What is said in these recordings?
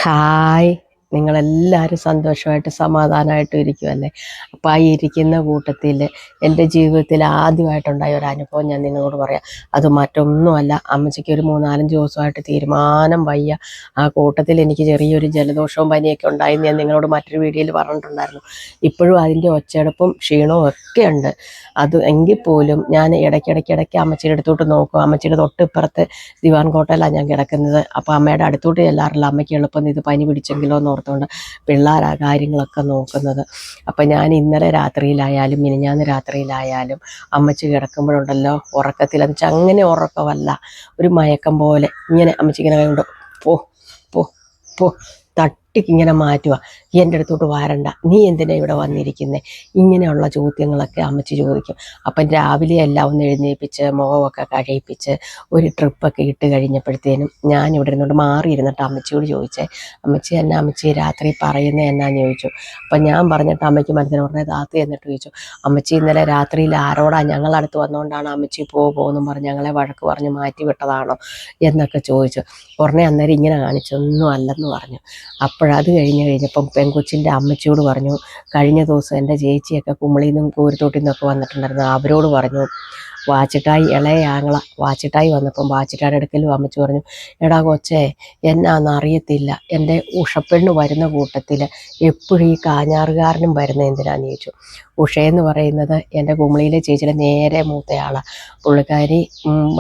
Hi, നിങ്ങളെല്ലാവരും സന്തോഷമായിട്ട് സമാധാനമായിട്ടും ഇരിക്കുമല്ലേ? അപ്പോൾ ആ ഇരിക്കുന്ന കൂട്ടത്തിൽ എൻ്റെ ജീവിതത്തിൽ ആദ്യമായിട്ടുണ്ടായ ഒരു അനുഭവം ഞാൻ നിങ്ങളോട് പറയാം. അത് മറ്റൊന്നുമല്ല, അമ്മച്ചിക്ക് ഒരു 3-4 ദിവസമായിട്ട് തീരുമാനം വയ്യ. ആ കൂട്ടത്തിൽ എനിക്ക് ചെറിയൊരു ജലദോഷവും പനിയൊക്കെ ഉണ്ടായെന്ന് ഞാൻ നിങ്ങളോട് മറ്റൊരു വീഡിയോയിൽ പറഞ്ഞിട്ടുണ്ടായിരുന്നു. ഇപ്പോഴും അതിൻ്റെ ഒച്ചയെടുപ്പും ക്ഷീണവും ഒക്കെ ഉണ്ട്. അത് എങ്കിൽ പോലും ഞാൻ ഇടയ്ക്കിടയ്ക്ക് അമ്മച്ചിയുടെ അടുത്തോട്ട് നോക്കും. അമ്മച്ചിയുടെ തൊട്ടിപ്പുറത്ത് ദിവാൻ കോട്ടയിലാണ് ഞാൻ കിടക്കുന്നത്. അപ്പോൾ അമ്മയുടെ അടുത്തോട്ട് ചെല്ലാറില്ല. അമ്മയ്ക്ക് എളുപ്പം ഇത് പനി പിടിച്ചെങ്കിലോ എന്ന് ഓർത്തുകൊണ്ട് പിള്ളേരാ കാര്യങ്ങളൊക്കെ നോക്കുന്നത്. അപ്പം ഞാൻ ഇന്നലെ രാത്രിയിലായാലും മിനിഞ്ഞാന്ന് രാത്രിയിലായാലും അമ്മച്ചി കിടക്കുമ്പോഴുണ്ടല്ലോ, ഉറക്കത്തിലെന്ന് വെച്ചാൽ അങ്ങനെ ഉറക്കമല്ല, ഒരു മയക്കം പോലെ ഇങ്ങനെ അമ്മച്ചിങ്ങനെ കൈ കൊണ്ട് പോ പോ പോ തട്ടിക്കിങ്ങനെ മാറ്റുക. എൻ്റെ അടുത്തോട്ട് വരണ്ട, നീ എന്തിനാ ഇവിടെ വന്നിരിക്കുന്നത്, ഇങ്ങനെയുള്ള ചോദ്യങ്ങളൊക്കെ അമ്മച്ചി ചോദിക്കും. അപ്പം രാവിലെ എല്ലാം ഒന്ന് എഴുന്നേൽപ്പിച്ച് മുഖമൊക്കെ കഴിയിപ്പിച്ച് ഒരു ട്രിപ്പൊക്കെ ഇട്ട് കഴിഞ്ഞപ്പോഴത്തേനും ഞാൻ ഇവിടെ ഇരുന്നോണ്ട് മാറിയിരുന്നിട്ട് അമ്മച്ചിയോട് ചോദിച്ചേ, അമ്മച്ചി എന്നാ അമ്മച്ചി രാത്രി പറയുന്നത് എന്നാന്ന് ചോദിച്ചു. അപ്പം ഞാൻ പറഞ്ഞിട്ട് അമ്മയ്ക്ക് മനസ്സിന് ഉടനെ താത്തി എന്നിട്ട് ചോദിച്ചു, അമ്മച്ചി ഇന്നലെ രാത്രിയിൽ ആരോടാ ഞങ്ങളടുത്ത് വന്നുകൊണ്ടാണ് അമ്മച്ചി പോകുമെന്നും പറഞ്ഞ് ഞങ്ങളെ വഴക്ക് പറഞ്ഞ് മാറ്റി വിട്ടതാണോ എന്നൊക്കെ ചോദിച്ചു. ഉടനെ അന്നേരം ഇങ്ങനെ കാണിച്ചൊന്നും അല്ലെന്ന് പറഞ്ഞു. അപ്പോഴത് കഴിഞ്ഞപ്പം പെൺകൊച്ചിൻ്റെ അമ്മച്ചിയോട് പറഞ്ഞു, കഴിഞ്ഞ ദിവസം എൻ്റെ ചേച്ചിയൊക്കെ കുമളിയിൽ നിന്നും കോരിത്തോട്ടിൽ നിന്നൊക്കെ വന്നിട്ടുണ്ടായിരുന്നു, അവരോട് പറഞ്ഞു വാച്ചിട്ടായി ഇളയ ആങ്ങള വാച്ചിട്ടായി വന്നപ്പം വാച്ചിട്ടായുടെ അടുക്കലും അമ്മച്ചി പറഞ്ഞു, എടാ കൊച്ചേ, എന്നാന്ന് അറിയത്തില്ല, എൻ്റെ ഉഷപ്പെണ്ണ് വരുന്ന കൂട്ടത്തിൽ എപ്പോഴും ഈ കാഞ്ഞാറുകാരനും വരുന്ന എന്തിനാന്ന് ചോദിച്ചു. ഉഷയെന്ന് പറയുന്നത് എൻ്റെ കുമളിയിലെ ചേച്ചിയുടെ നേരെ മൂത്തയാളാണ്. പുള്ളിക്കാരി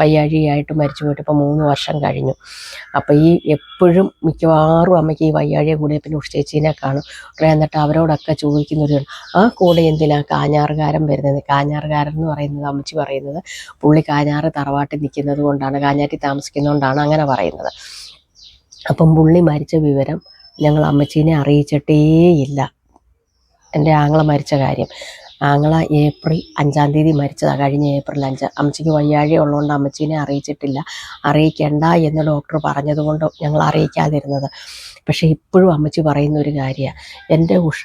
വയ്യാഴിയായിട്ട് മരിച്ചു പോയിട്ട് ഇപ്പോൾ 3 വർഷം കഴിഞ്ഞു. അപ്പോൾ ഈ എപ്പോഴും മിക്കവാറും അമ്മയ്ക്ക് ഈ വയ്യാഴിയെ കൂടെ പിന്നെ ഉഷ ചേച്ചീനെ കാണും. എന്നിട്ട് അവരോടൊക്കെ ചോദിക്കുന്നൊരു, ആ കൂടെ എന്തിനാ കാഞ്ഞാറുകാരൻ വരുന്നത്? കാഞ്ഞാറുകാരൻ എന്ന് പറയുന്നത് അമ്മച്ചി പറയുന്നത് പുള്ളി കാഞ്ഞാറ് തറവാട്ടിൽ നിൽക്കുന്നത് കൊണ്ടാണ്, കാഞ്ഞാറ്റി താമസിക്കുന്നതുകൊണ്ടാണ് അങ്ങനെ പറയുന്നത്. അപ്പം പുള്ളി മരിച്ച വിവരം ഞങ്ങൾ അമ്മച്ചീനെ അറിയിച്ചിട്ടേയില്ല. എൻ്റെ ആങ്ങള മരിച്ച കാര്യം, ആങ്ങള ഏപ്രിൽ 5-ാം തീയതി മരിച്ചതാണ്, കഴിഞ്ഞ ഏപ്രിൽ 5. അമ്മച്ചിക്ക് വയ്യാഴി ഉള്ളതുകൊണ്ട് അമ്മച്ചീനെ അറിയിച്ചിട്ടില്ല. അറിയിക്കേണ്ട എന്ന് ഡോക്ടർ പറഞ്ഞതുകൊണ്ട് ഞങ്ങൾ അറിയിക്കാതിരുന്നത്. പക്ഷേ ഇപ്പോഴും അമ്മച്ചി പറയുന്ന ഒരു കാര്യമാണ്, എൻ്റെ ഉഷ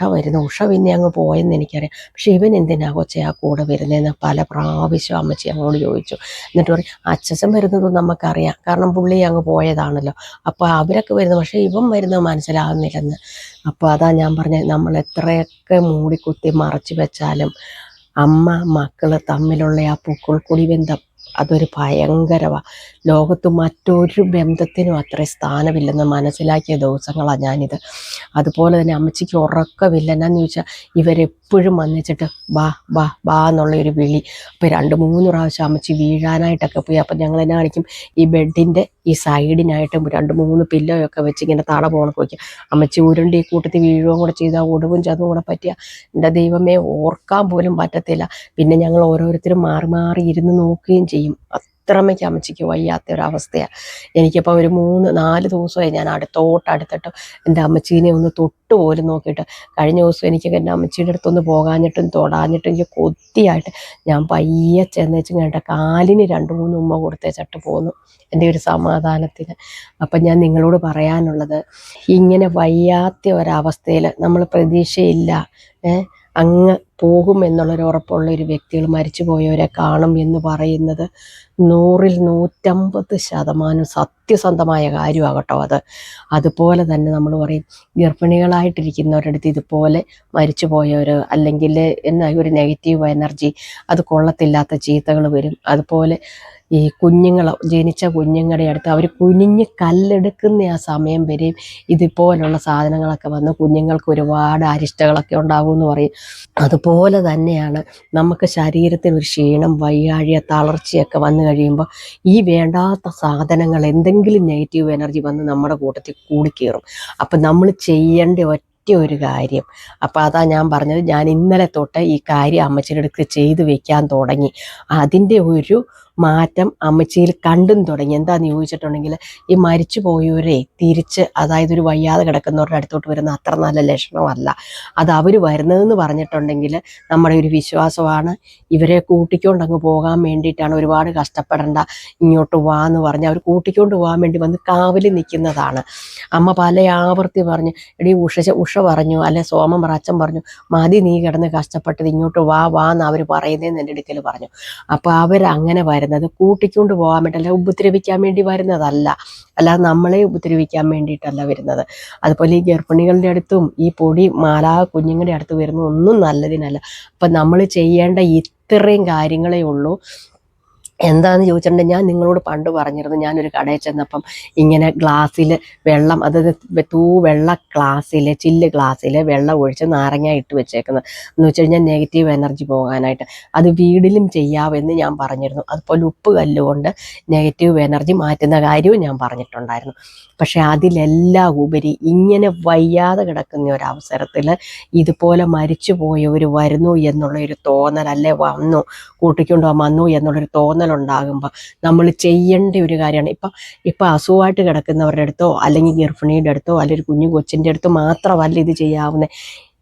പിന്നെ അങ്ങ് പോയെന്ന് എനിക്കറിയാം, പക്ഷേ ഇവൻ എന്തിനാ കൊച്ചേ ആ കൂടെ വരുന്നതെന്ന് പല പ്രാവശ്യം അമ്മച്ചി അങ്ങോട്ട് ചോദിച്ചു. എന്നിട്ട് പറയും, അച്ഛൻ വരുന്നതും നമുക്കറിയാം, കാരണം പുള്ളി അങ്ങ് പോയതാണല്ലോ, അപ്പോൾ അവരൊക്കെ വരുന്നത്, പക്ഷേ ഇവൻ വരുന്നത് മനസ്സിലാകുന്നില്ലെന്ന്. അപ്പോൾ അതാ ഞാൻ പറഞ്ഞത്, നമ്മൾ എത്രയൊക്കെ മൂടിക്കുത്തി മറച്ചു വെച്ചാലും അമ്മ മക്കൾ തമ്മിലുള്ള ആ പുക്കിൾക്കുടി ബന്ധം അതൊരു ഭയങ്കരമാണ്. ലോകത്ത് മറ്റൊരു ബന്ധത്തിനും അത്രയും സ്ഥാനമില്ലെന്ന് മനസ്സിലാക്കിയ ദിവസങ്ങളാണ് ഞാനിത്. അതുപോലെ തന്നെ അമ്മച്ചിക്ക് ഉറക്കമില്ല. എന്നാന്ന് ചോദിച്ചാൽ ഇവരെപ്പോഴും വന്നിച്ചിട്ട് ബാ ബാ ബാ എന്നുള്ളൊരു വിളി. അപ്പോൾ 2-3 പ്രാവശ്യം അമ്മച്ചി വീഴാനായിട്ടൊക്കെ പോയി. അപ്പം ഞങ്ങൾ എന്നാ കാണിക്കും, ഈ ബെഡിൻ്റെ ഈ സൈഡിനായിട്ട് 2-3 പില്ലോയൊക്കെ വെച്ച് ഇങ്ങനെ തട പോണക്ക് വയ്ക്കും. അമ്മച്ചി ഉരുണ്ട് ഈ കൂട്ടത്തിൽ വീഴുകയും കൂടെ ചെയ്താൽ ഒടുവും ചതും കൂടെ പറ്റിയ എൻ്റെ ദൈവമേ, ഓർക്കാൻ പോലും പറ്റത്തില്ല. പിന്നെ ഞങ്ങൾ ഓരോരുത്തരും മാറി മാറി ഇരുന്ന് നോക്കുകയും ചെയ്യും. അത്രമയ്ക്ക് അമ്മച്ചിക്ക് വയ്യാത്തൊരവസ്ഥയാണ്. എനിക്കിപ്പോൾ ഒരു 3-4 ദിവസമായി ഞാൻ അടുത്തിട്ട് എൻ്റെ അമ്മച്ചീനെ ഒന്ന് തൊട്ട് പോലും നോക്കിയിട്ട്. കഴിഞ്ഞ ദിവസം എനിക്ക് എൻ്റെ അമ്മച്ചിയുടെ അടുത്തൊന്ന് പോകാഞ്ഞിട്ടും തൊടാഞ്ഞിട്ടും എനിക്ക് കൊത്തിയായിട്ട് ഞാൻ പയ്യെ ചെന്നേച്ചും കണ്ട കാലിന് 2-3 ഉമ്മ കൊടുത്തേച്ചിട്ട് പോന്നു, എൻ്റെ ഒരു സമാധാനത്തിന്. അപ്പം ഞാൻ നിങ്ങളോട് പറയാനുള്ളത്, ഇങ്ങനെ വയ്യാത്ത ഒരവസ്ഥയിൽ നമ്മൾ പ്രതീക്ഷയില്ല അങ്ങ് പോകും എന്നുള്ളൊരു ഉറപ്പുള്ളൊരു വ്യക്തികൾ മരിച്ചു പോയവരെ കാണും എന്ന് പറയുന്നത് 100-ൽ 150% സത്യസന്ധമായ കാര്യമാകട്ടോ അത്. അതുപോലെ തന്നെ നമ്മൾ പറയും, ഗർഭിണികളായിട്ടിരിക്കുന്നവരുടെ അടുത്ത് ഇതുപോലെ മരിച്ചു പോയവർ അല്ലെങ്കിൽ എന്നാ ഒരു നെഗറ്റീവ് എനർജി, അത് കൊള്ളത്തില്ലാത്ത ചീത്തകൾ വരും. അതുപോലെ ഈ ജനിച്ച കുഞ്ഞുങ്ങളുടെ അടുത്ത് അവർ കുനിഞ്ഞ് കല്ലെടുക്കുന്ന ആ സമയം വരെയും ഇതുപോലുള്ള സാധനങ്ങളൊക്കെ വന്ന് കുഞ്ഞുങ്ങൾക്ക് ഒരുപാട് അരിഷ്ടകളൊക്കെ ഉണ്ടാകുമെന്ന് പറയും. അതുപോലെ തന്നെയാണ് നമുക്ക് ശരീരത്തിന് ഒരു ക്ഷീണം, വയ്യാഴിക, തളർച്ചയൊക്കെ വന്നു കഴിയുമ്പോൾ ഈ വേണ്ടാത്ത സാധനങ്ങൾ, എന്തെങ്കിലും നെഗറ്റീവ് എനർജി വന്ന് നമ്മുടെ കൂട്ടത്തിൽ കൂടിക്കയറും. അപ്പം നമ്മൾ ചെയ്യേണ്ട ഒരു കാര്യം, അപ്പോൾ അതാ ഞാൻ പറഞ്ഞത്, ഞാൻ ഇന്നലെ തൊട്ട് ഈ കാര്യം അമ്മച്ചിയുടെ അടുത്ത് ചെയ്തു വെക്കാൻ തുടങ്ങി. അതിൻ്റെ ഒരു മാറ്റം അമ്മച്ചിയിൽ കണ്ടും തുടങ്ങി. എന്താണെന്ന് ചോദിച്ചിട്ടുണ്ടെങ്കിൽ, ഈ മരിച്ചു പോയവരെ തിരിച്ച്, അതായത് ഒരു വയ്യാതെ കിടക്കുന്നവരുടെ അടുത്തോട്ട് വരുന്ന അത്ര നല്ല ലക്ഷണമല്ല അത്. അവർ വരുന്നതെന്ന് പറഞ്ഞിട്ടുണ്ടെങ്കിൽ നമ്മുടെ ഒരു വിശ്വാസമാണ്, ഇവരെ കൂട്ടിക്കൊണ്ടങ്ങ് പോകാൻ വേണ്ടിയിട്ടാണ്, ഒരുപാട് കഷ്ടപ്പെടേണ്ട, ഇങ്ങോട്ട് വാ എന്ന് പറഞ്ഞ് അവർ കൂട്ടിക്കൊണ്ട് പോകാൻ വേണ്ടി വന്ന് കാവലിൽ നിൽക്കുന്നതാണ്. അമ്മ പല ആവർത്തി പറഞ്ഞു, എടീ ഉഷ പറഞ്ഞു, അല്ലെ സോമൻ അച്ഛൻ പറഞ്ഞു, മതി നീ കിടന്ന് കഷ്ടപ്പെട്ടത്, ഇങ്ങോട്ട് വാ വാ എന്ന് അവർ പറയുന്നതെന്ന് എൻ്റെ അടുക്കൽ പറഞ്ഞു. അപ്പോൾ അവരങ്ങനെ വരുന്നത് കൂട്ടിക്കൊണ്ട് പോകാൻ വേണ്ടി, ഉപദ്രവിക്കാൻ വേണ്ടി വരുന്നതല്ല, അല്ലാതെ നമ്മളെ ഉപദ്രവിക്കാൻ വേണ്ടിയിട്ടല്ല വരുന്നത്. അതുപോലെ ഈ ഗർഭിണികളുടെ അടുത്തും ഈ പൊടി കുഞ്ഞുങ്ങളുടെ അടുത്ത് വരുന്ന ഒന്നും നല്ലതിനല്ല. അപ്പം നമ്മൾ ചെയ്യേണ്ട ഇത്രയും കാര്യങ്ങളേ ഉള്ളൂ. എന്താണെന്ന് ചോദിച്ചിട്ടുണ്ടെങ്കിൽ, ഞാൻ നിങ്ങളോട് പണ്ട് പറഞ്ഞിരുന്നു, ഞാനൊരു കടയിൽ ചെന്നപ്പം ഇങ്ങനെ ഗ്ലാസ്സിൽ വെള്ളം, അതായത് വെള്ള ഗ്ലാസ്സിൽ, ചില്ല് ഗ്ലാസ്സിൽ വെള്ളം ഒഴിച്ച് നാരങ്ങ ഇട്ട് വെച്ചേക്കുന്നത് എന്ന് വെച്ച് കഴിഞ്ഞാൽ നെഗറ്റീവ് എനർജി പോകാനായിട്ട്. അത് വീടിലും ചെയ്യാമെന്ന് ഞാൻ പറഞ്ഞിരുന്നു. അതുപോലെ ഉപ്പ് കല്ലുകൊണ്ട് നെഗറ്റീവ് എനർജി മാറ്റുന്ന കാര്യവും ഞാൻ പറഞ്ഞിട്ടുണ്ടായിരുന്നു. പക്ഷെ അതിലെല്ലാം ഉപരി ഇങ്ങനെ വയ്യാതെ കിടക്കുന്ന ഒരവസരത്തിൽ ഇതുപോലെ മരിച്ചു പോയവർ വരുന്നു എന്നുള്ളൊരു തോന്നൽ, അല്ലെ കൂട്ടിക്കൊണ്ട് വന്നു എന്നുള്ളൊരു തോന്നലുണ്ടാകുമ്പോൾ നമ്മൾ ചെയ്യേണ്ട ഒരു കാര്യമാണ്. ഇപ്പം അസുഖമായിട്ട് കിടക്കുന്നവരുടെ അടുത്തോ അല്ലെങ്കിൽ ഗർഭിണിയുടെ അടുത്തോ അല്ലെങ്കിൽ ഒരു കുഞ്ഞു കൊച്ചിൻ്റെ അടുത്തോ മാത്രമല്ല ഇത് ചെയ്യാവുന്നത്.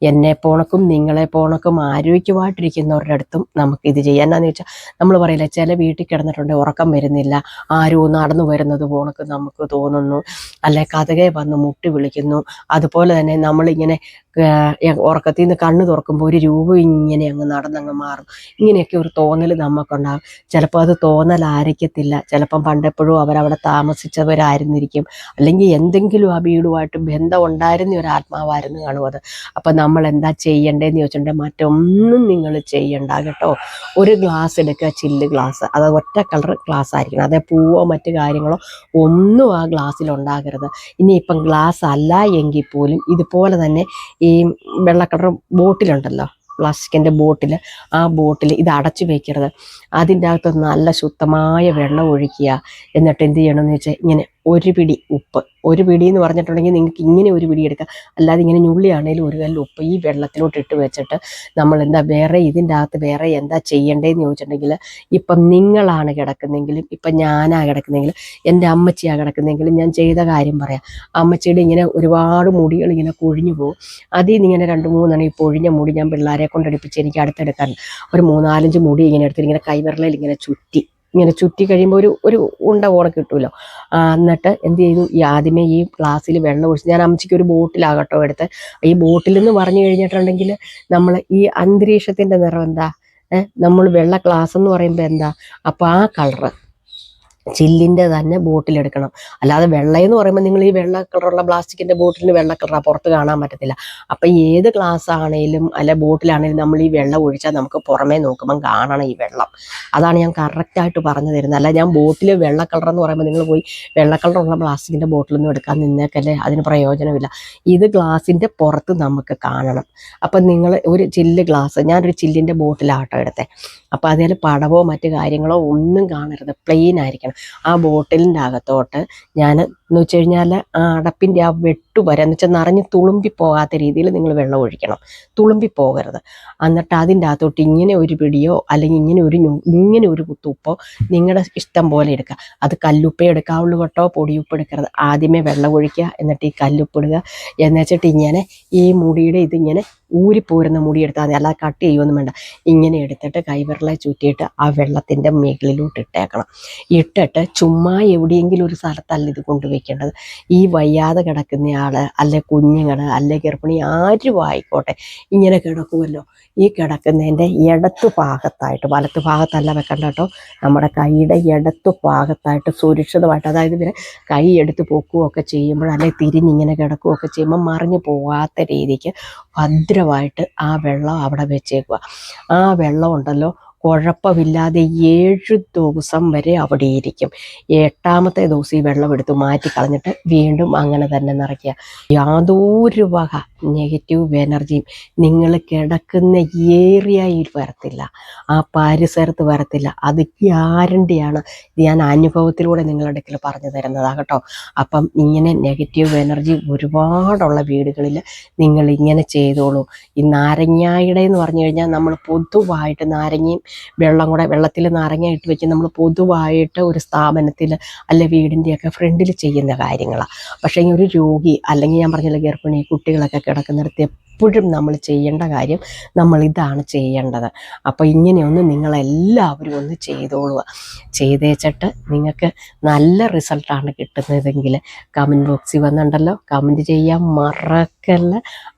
എന്നെ പോണക്കും നിങ്ങളെ പോണക്കും ആരോഗ്യമായിട്ടിരിക്കുന്നവരുടെ അടുത്തും നമുക്കിത് ചെയ്യാം. എന്നാന്ന് വെച്ചാൽ, നമ്മൾ പറയില്ല, ചില വീട്ടിൽ കിടന്നിട്ടുണ്ട് ഉറക്കം വരുന്നില്ല, ആരോ നടന്നു വരുന്നത് പോണക്ക് നമുക്ക് തോന്നുന്നു, അല്ലെ കതകെ വന്ന് മുട്ടി വിളിക്കുന്നു. അതുപോലെ തന്നെ നമ്മളിങ്ങനെ ഉറക്കത്തിൽ നിന്ന് കണ്ണ് തുറക്കുമ്പോൾ ഒരു രൂപം ഇങ്ങനെ അങ്ങ് നടന്നങ്ങ് മാറും. ഇങ്ങനെയൊക്കെ ഒരു തോന്നൽ നമുക്കുണ്ടാകും. ചിലപ്പോൾ അത് തോന്നലായിരിക്കത്തില്ല, ചിലപ്പം പണ്ടെപ്പോഴും അവരവിടെ താമസിച്ചവരായിരുന്നിരിക്കും, അല്ലെങ്കിൽ എന്തെങ്കിലും ആ വീടുമായിട്ട് ബന്ധം ഉണ്ടായിരുന്ന ഒരു ആത്മാവായിരുന്നു കാണും അത്. അപ്പം നമ്മൾ എന്താ ചെയ്യേണ്ടതെന്ന് ചോദിച്ചിട്ടുണ്ടെങ്കിൽ, മറ്റൊന്നും നിങ്ങൾ ചെയ്യണ്ട കേട്ടോ. ഒരു ഗ്ലാസ് എടുക്കുക, ചില്ല് ഗ്ലാസ്, അത് ഒറ്റ കളർ ഗ്ലാസ് ആയിരിക്കണം. അതേ പൂവോ മറ്റു കാര്യങ്ങളോ ഒന്നും ആ ഗ്ലാസ്സിൽ ഉണ്ടാകരുത്. ഇനിയിപ്പം ഗ്ലാസ് അല്ല എങ്കിൽ പോലും ഇതുപോലെ തന്നെ ഈ വെള്ള കളർ ബോട്ടിലുണ്ടല്ലോ, പ്ലാസ്റ്റിക്കിൻ്റെ ബോട്ടിൽ, ആ ബോട്ടിൽ ഇത് അടച്ചു വയ്ക്കരുത്. അതിൻ്റെ അകത്ത് നല്ല ശുദ്ധമായ വെള്ളം ഒഴിക്കുക. എന്നിട്ട് എന്ത് ചെയ്യണമെന്ന് വെച്ചാൽ, ഇങ്ങനെ ഒരു പിടി ഉപ്പ്, ഒരു പിടി എന്ന് പറഞ്ഞിട്ടുണ്ടെങ്കിൽ നിങ്ങൾക്ക് ഇങ്ങനെ ഒരു പിടി എടുക്കാം, അല്ലാതെ ഇങ്ങനെ ഞുള്ളിയാണേലും ഒരു കല്ല് ഉപ്പ് ഈ വെള്ളത്തിലോട്ട് ഇട്ട് വെച്ചിട്ട് നമ്മൾ ഇതിൻ്റെ അകത്ത് വേറെ എന്താ ചെയ്യേണ്ടതെന്ന് ചോദിച്ചിട്ടുണ്ടെങ്കിൽ, ഇപ്പം നിങ്ങളാണ് കിടക്കുന്നെങ്കിലും, ഇപ്പം ഞാനാണ് കിടക്കുന്നെങ്കിലും, എൻ്റെ അമ്മച്ചിയാണ് കിടക്കുന്നെങ്കിലും, ഞാൻ ചെയ്ത കാര്യം പറയാം. അമ്മച്ചിയുടെ ഇങ്ങനെ ഒരുപാട് മുടികൾ ഇങ്ങനെ കൊഴിഞ്ഞു പോകും. അതിൽ നിന്ന് ഇങ്ങനെ 2-3 ഈ പൊഴിഞ്ഞ മുടി ഞാൻ പിള്ളേരെ കൊണ്ടെടുപ്പിച്ച്, എനിക്ക് അടുത്തെടുക്കാൻ ഒരു 3-4 മുടി ഇങ്ങനെ എടുത്തിട്ട് ഇങ്ങനെ കൈവിരലിൽ ഇങ്ങനെ ചുറ്റി കഴിയുമ്പോൾ ഒരു ഉണ്ട പോലെ കിട്ടുമല്ലോ. എന്നിട്ട് എന്ത് ചെയ്തു, ആദ്യമേ ഈ ഗ്ലാസ്സിൽ വെള്ളം ഒഴിച്ച്, ഞാൻ അമ്മച്ചിക്ക് ഒരു ബോട്ടിലാകട്ടോ എടുത്ത്. ഈ ബോട്ടിലെന്ന് പറഞ്ഞു കഴിഞ്ഞിട്ടുണ്ടെങ്കിൽ, നമ്മൾ ഈ അന്തരീക്ഷത്തിൻ്റെ നിറം എന്താ, നമ്മൾ വെള്ള ഗ്ലാസ് എന്ന് പറയുമ്പോൾ എന്താ, അപ്പോൾ ആ കളറ് ചില്ലിൻ്റെ തന്നെ ബോട്ടിലെടുക്കണം. അല്ലാതെ വെള്ളയെന്ന് പറയുമ്പോൾ നിങ്ങൾ ഈ വെള്ള കളറുള്ള പ്ലാസ്റ്റിക്കിൻ്റെ ബോട്ടിലിന് വെള്ള കളറാണ്, പുറത്ത് കാണാൻ പറ്റത്തില്ല. അപ്പം ഏത് ഗ്ലാസ് ആണെങ്കിലും അല്ലെ ബോട്ടിലാണെങ്കിലും നമ്മൾ ഈ വെള്ളം ഒഴിച്ചാൽ നമുക്ക് പുറമേ നോക്കുമ്പം കാണണം ഈ വെള്ളം. അതാണ് ഞാൻ കറക്റ്റായിട്ട് പറഞ്ഞു തരുന്നത്. അല്ല ഞാൻ ബോട്ടിൽ വെള്ള കളറെന്ന് പറയുമ്പോൾ നിങ്ങൾ പോയി വെള്ള കളറുള്ള പ്ലാസ്റ്റിക്കിൻ്റെ ബോട്ടിലൊന്നും എടുക്കാൻ നിന്നേക്കല്ലേ, അതിന് പ്രയോജനമില്ല. ഇത് ഗ്ലാസിൻ്റെ പുറത്ത് നമുക്ക് കാണണം. അപ്പം നിങ്ങൾ ഒരു ചില്ല് ഗ്ലാസ്, ഞാനൊരു ചില്ലിൻ്റെ ബോട്ടിലാട്ടോ എടുത്തേ. അപ്പോൾ അതിൽ പടവോ മറ്റു കാര്യങ്ങളോ ഒന്നും കാണരുത്, പ്ലെയിൻ ആയിരിക്കണം. ആ ബോട്ടിലിൻ്റെ അകത്തോട്ട് ഞാൻ എന്ന് വെച്ച് കഴിഞ്ഞാൽ ആ അടപ്പിൻ്റെ ആ വെട്ടുവരെ എന്ന് വെച്ചാൽ നിറഞ്ഞ് തുളുമ്പി പോകാത്ത രീതിയിൽ നിങ്ങൾ വെള്ളം ഒഴിക്കണം, തുളുമ്പി പോകരുത്. എന്നിട്ട് അതിൻ്റെ അകത്തോട്ട് ഇങ്ങനെ ഒരു പിടിയോ അല്ലെങ്കിൽ ഇങ്ങനെ ഒരു കുത്തുപ്പോ നിങ്ങളുടെ ഇഷ്ടം പോലെ എടുക്കുക. അത് കല്ലുപ്പേ എടുക്കാവുള്ളൂ കേട്ടോ, പൊടിയുപ്പ് എടുക്കരുത്. ആദ്യമേ വെള്ളം ഒഴിക്കുക, എന്നിട്ട് ഈ കല്ലുപ്പിടുക, എന്നുവെച്ചിട്ട് ഇങ്ങനെ ഈ മുടിയുടെ ഇതിങ്ങനെ ഊരിപ്പോരുന്ന മുടി എടുത്താൽ മതി, അല്ലാതെ കട്ട് ചെയ്യുമൊന്നും വേണ്ട. ഇങ്ങനെ എടുത്തിട്ട് കൈവിരലെ ചുറ്റിയിട്ട് ആ വെള്ളത്തിൻ്റെ മുകളിലോട്ട് ഇട്ടേക്കണം. ഇട്ടിട്ട് ചുമ്മാ എവിടെയെങ്കിലും ഒരു സ്ഥലത്തല്ല ഇത് കൊണ്ടുവയ്ക്കേണ്ടത്. ഈ വയ്യാതെ കിടക്കുന്നയാൾ അല്ലെ കുഞ്ഞുങ്ങൾ അല്ലെ ഗർഭിണി ആരും ആയിക്കോട്ടെ, ഇങ്ങനെ കിടക്കുമല്ലോ, ഈ കിടക്കുന്നതിൻ്റെ ഇടത്തു ഭാഗത്തായിട്ട്, വലത്ത് ഭാഗത്തല്ല വെക്കണ്ട കേട്ടോ, നമ്മുടെ കൈയുടെ ഇടത്തു ഭാഗത്തായിട്ട് സുരക്ഷിതമായിട്ട്, അതായത് ഇവരെ കൈ എടുത്ത് പൊക്കുകയൊക്കെ ചെയ്യുമ്പോൾ അല്ലെങ്കിൽ തിരിഞ്ഞിങ്ങനെ കിടക്കുകയൊക്കെ ചെയ്യുമ്പോൾ മറിഞ്ഞു പോകാത്ത രീതിക്ക് ഭദ്രമായിട്ട് ആ വെള്ളം അവിടെ വെച്ചേക്കുക. ആ വെള്ളം ഉണ്ടല്ലോ, കുഴപ്പമില്ലാതെ 7 ദിവസം വരെ അവിടെ ഇരിക്കും. 8ാമത്തെ ദിവസം ഈ വെള്ളം എടുത്ത് മാറ്റി കളഞ്ഞിട്ട് വീണ്ടും അങ്ങനെ തന്നെ നിറയ്ക്കുക. യാതൊരു വക നെഗറ്റീവ് എനർജിയും നിങ്ങൾ കിടക്കുന്ന ഏരിയയിൽ വരത്തില്ല, ആ പരിസരത്ത് വരത്തില്ല. അത് ഗ്യാരണ്ടിയാണ്. ഇത് ഞാൻ അനുഭവത്തിലൂടെ നിങ്ങളുടെ അടുക്കൽ പറഞ്ഞു തരുന്നതാകട്ടോ. അപ്പം ഇങ്ങനെ നെഗറ്റീവ് എനർജി ഒരുപാടുള്ള വീടുകളിൽ നിങ്ങൾ ഇങ്ങനെ ചെയ്തോളൂ. ഈ നാരങ്ങയുടെ എന്ന് പറഞ്ഞു കഴിഞ്ഞാൽ, നമ്മൾ പൊതുവായിട്ട് നാരങ്ങയും വെള്ളത്തിൽ നാരങ്ങ ഇട്ട് വെച്ച് നമ്മൾ പൊതുവായിട്ട് ഒരു സ്ഥാപനത്തിൽ അല്ലെ വീടിൻ്റെയൊക്കെ ഫ്രണ്ടിൽ ചെയ്യുന്ന കാര്യങ്ങളാണ്. പക്ഷേ ഒരു രോഗി അല്ലെങ്കിൽ ഞാൻ പറഞ്ഞില്ല ഗർഭിണി കുട്ടികളൊക്കെ കിടക്കുന്നിടത്ത് എപ്പോഴും നമ്മൾ ചെയ്യേണ്ട കാര്യം നമ്മൾ ഇതാണ് ചെയ്യേണ്ടത്. അപ്പോൾ ഇങ്ങനെയൊന്ന് നിങ്ങളെല്ലാവരും ഒന്ന് ചെയ്തോളുക. ചെയ്തേച്ചിട്ട് നിങ്ങൾക്ക് നല്ല റിസൾട്ടാണ് കിട്ടുന്നതെങ്കിൽ കമൻറ്റ് ബോക്സിൽ വന്നിട്ടുണ്ടല്ലോ, കമൻറ്റ് ചെയ്യാൻ മറക്കല്ല.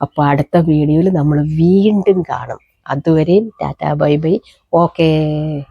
അപ്പോൾ അടുത്ത വീഡിയോയിൽ നമ്മൾ വീണ്ടും കാണും. അതുവരെയും ടാറ്റാ ബൈ ബൈ. ഓക്കേ.